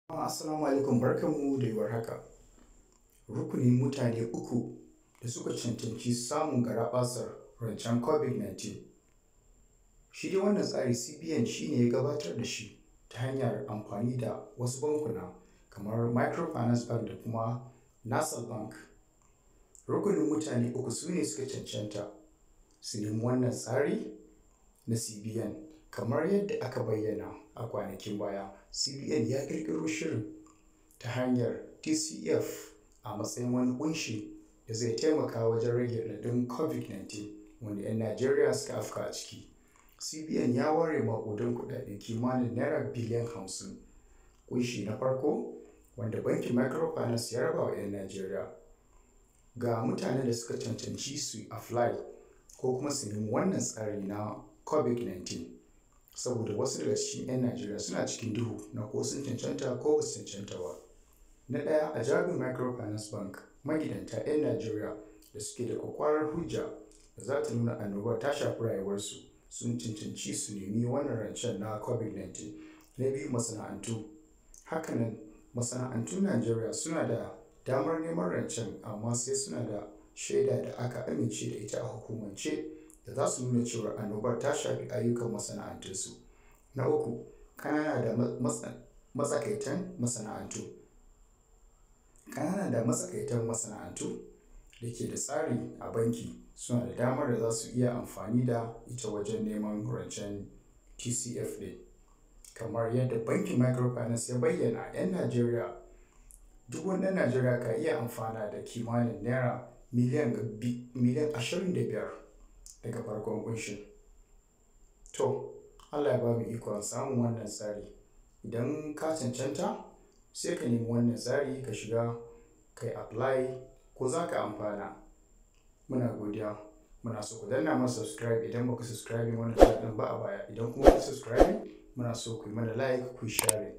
Assalamu alaikum, barkanmu da warhaka. Rukunin mutane uku da suka cancanci samun garaɓasar rancen COVID-19. Shi dai wannan tsari CBN shi ne ya gabatar da shi ta hanyar amfani da wasu bankuna kamar Microfinance Bank da kuma Nasal Bank. Rukunin mutane uku su ne suka cancanta su nemi wannan tsari na CBN. Kamar yadda aka bayyana a kwanakin baya, CBN ya ƙirƙiro shirin ta hanyar TCF a matsayin wani ƙunshi da zai taimaka wajen rage raɗaɗin COVID-19 wanda 'yan Najeriya suka afka a ciki. CBN ya ware maƙudan kuɗaɗe kimanin naira biliyan 50. Ƙunshi na farko wanda bankin Microfinance ya raba wa 'yan Najeriya ga mutanen da suka cancanci su apply ko kuma su nemi wannan tsari na COVID-19. Saboda wasu daga cikin 'yan Najeriya suna cikin duhu na ko sun cancanta ko ba su cancanta ba. Na ɗaya, a jabin Microfinance Bank, magidanta 'yan Najeriya da suke da ƙwaƙwarar hujja da za ta nuna annobar ta shafi rayuwarsu sun cancanci su nemi wannan rancen na COVID-19. Na biyu, masana'antu. Hakanan masana'antun Najeriya suna da damar neman rancen amma sai suna da shaida da aka amince da ita a hukumance da za su nuna cewa annobar ta shafi ayyukan masana'antunsu. Na uku, ƙanana da matsakaitan masana'antu. Ƙanana da matsakaitan masana'antu da ke da tsari a banki suna da damar da za su iya amfani da ita wajen neman rancen TCF ɗin. Kamar yadda bankin Microfinance ya bayyana, 'yan Najeriya, duk wani ɗan Najeriya ka iya amfana da kimanin naira miliyan 25 daga farkon ƙunshin. To, Allah ya ba mu ikon samun wannan tsari. Idan ka cancanta, sai ka nemi wannan tsari ka shiga ka yi apply ko za ka amfana. Muna godiya. Muna so ku danna mana subscribe idan ba ku subscribe wannan channel ɗin ba a baya. Idan kuma ku subscribe, muna so ku yi mana like ku share.